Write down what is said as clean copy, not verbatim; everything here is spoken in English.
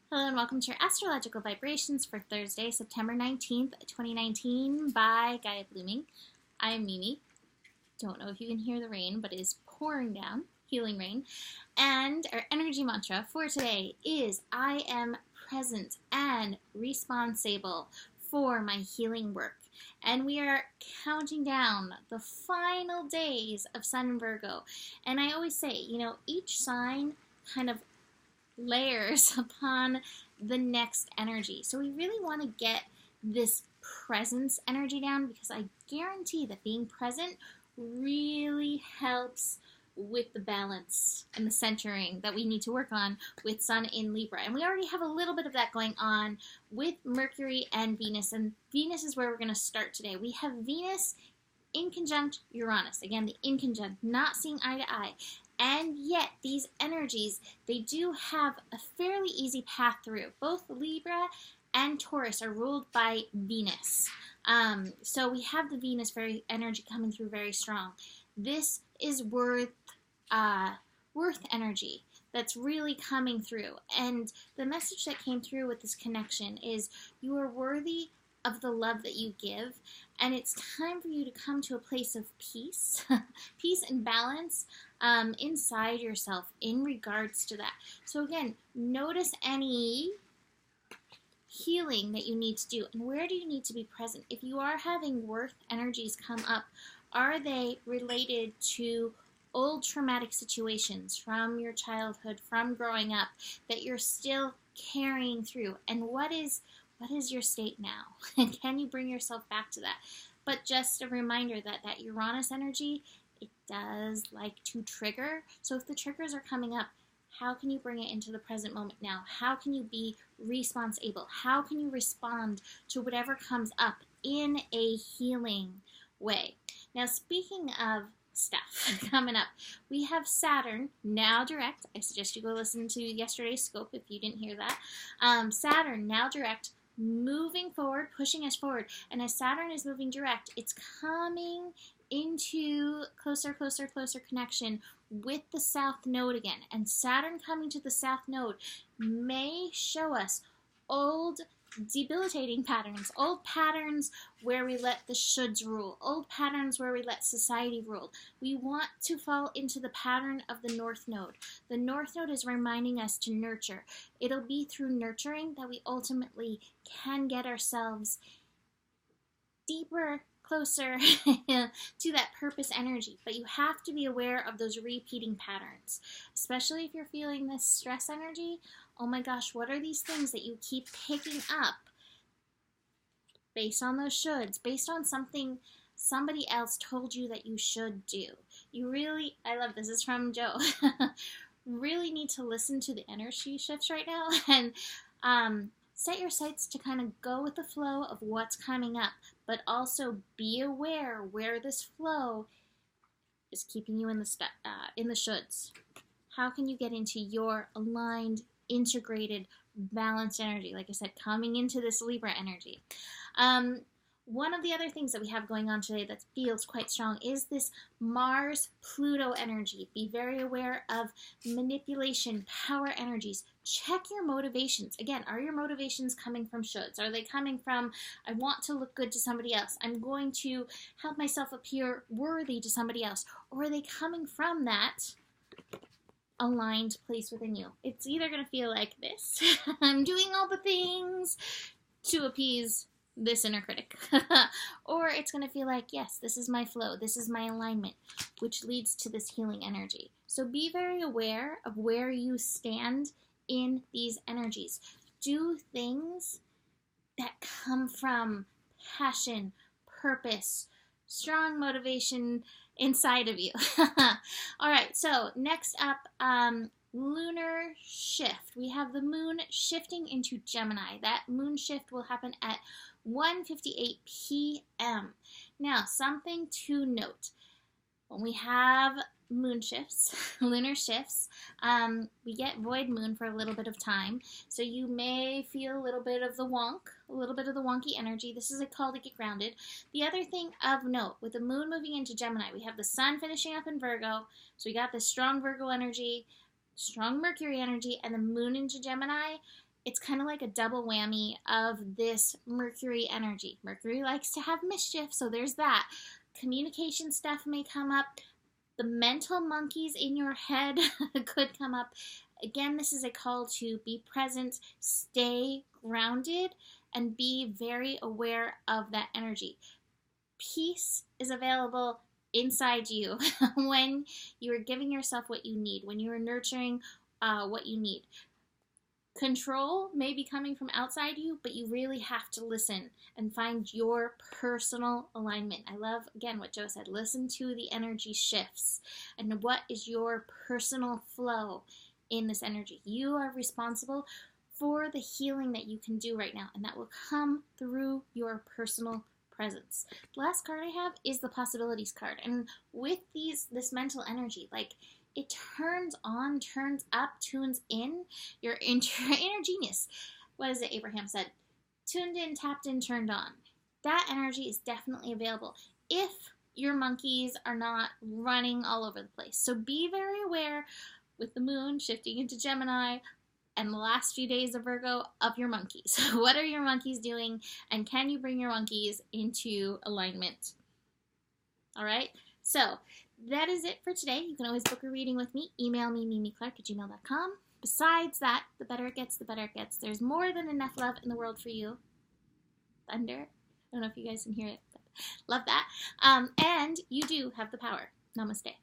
Hello and welcome to your astrological vibrations for Thursday, September 19th, 2019 by Gaia Blooming. I am Mimi. Don't know if you can hear the rain, but it is pouring down, healing rain. And our energy mantra for today is I am present and responsible for my healing work. And we are counting down the final days of Sun in Virgo. And I always say, each sign kind of layers upon the next energy. So we really want to get this presence energy down because I guarantee that being present really helps with the balance and the centering that we need to work on with Sun in Libra. And we already have a little bit of that going on with Mercury and Venus. And Venus is where we're going to start today. We have Venus in conjunct Uranus. Again, the in conjunct, not seeing eye to eye. And yet, these energies, they do have a fairly easy path through. Both Libra and Taurus are ruled by Venus. So we have the Venus energy coming through very strong. This is worth energy that's really coming through. And the message that came through with this connection is you are worthy of the love that you give, and it's time for you to come to a place of peace, peace and balance inside yourself in regards to that. So again, notice any healing that you need to do, and where do you need to be present? If you are having worth energies come up, are they related to old traumatic situations from your childhood, from growing up, that you're still carrying through? And what is your state now? And can you bring yourself back to that? But just a reminder that Uranus energy, it does like to trigger. So if the triggers are coming up, how can you bring it into the present moment now? How can you be responsible? How can you respond to whatever comes up in a healing way? Now, speaking of stuff coming up, we have Saturn now direct. I suggest you go listen to yesterday's scope if you didn't hear that. Saturn now direct, moving forward, pushing us forward. And as Saturn is moving direct, it's coming into closer connection with the South Node again. And Saturn coming to the South Node may show us old debilitating patterns, old patterns where we let the shoulds rule, old patterns where we let society rule. We want to fall into the pattern of the North Node. The North Node is reminding us to nurture. It'll be through nurturing that we ultimately can get ourselves deeper, closer to that purpose energy. But you have to be aware of those repeating patterns, especially if you're feeling this stress energy. Oh my gosh, what are these things that you keep picking up based on those shoulds, based on something somebody else told you that you should do? You really, I love this is from Joe, really need to listen to the energy shifts right now and set your sights to kind of go with the flow of what's coming up, but also be aware where this flow is keeping you in the shoulds. How can you get into your aligned, integrated, balanced energy? Like I said, coming into this Libra energy. One of the other things that we have going on today that feels quite strong is this Mars-Pluto energy. Be very aware of manipulation, power energies. Check your motivations. Again, are your motivations coming from shoulds? Are they coming from, I want to look good to somebody else, I'm going to help myself appear worthy to somebody else? Or are they coming from that aligned place within you? It's either going to feel like this, I'm doing all the things to appease this inner critic, or it's going to feel like, yes, this is my flow, this is my alignment, which leads to this healing energy. So be very aware of where you stand in these energies. Do things that come from passion, purpose, strong motivation inside of you. All right, so next up, lunar shift. We have the moon shifting into Gemini. That moon shift will happen at 1:58 p.m. Now, something to note. When we have moon shifts, lunar shifts, we get void moon for a little bit of time. So you may feel a little bit of the wonky energy. This is a call to get grounded. The other thing of note, with the moon moving into Gemini, we have the sun finishing up in Virgo. So we got this strong Virgo energy, strong Mercury energy, and the moon into Gemini. it's kind of like a double whammy of this Mercury energy. Mercury likes to have mischief, so there's that. Communication stuff may come up. The mental monkeys in your head could come up. Again, this is a call to be present, stay grounded, and be very aware of that energy. Peace is available inside you when you are giving yourself what you need, when you are nurturing what you need. Control may be coming from outside you, but you really have to listen and find your personal alignment. I love, again, what Joe said. Listen to the energy shifts and what is your personal flow in this energy. You are responsible for the healing that you can do right now, and that will come through your personal presence. The last card I have is the possibilities card, and with this mental energy, like, it turns on, turns up, tunes in your inner genius. What is it Abraham said? Tuned in, tapped in, turned on. That energy is definitely available if your monkeys are not running all over the place. So be very aware with the moon shifting into Gemini and the last few days of Virgo of your monkeys. What are your monkeys doing, and can you bring your monkeys into alignment? All right? So that is it for today. You can always book a reading with me. Email me, mimiclark@gmail.com. Besides that, the better it gets, the better it gets. There's more than enough love in the world for you. Thunder. I don't know if you guys can hear it, but love that. And you do have the power. Namaste.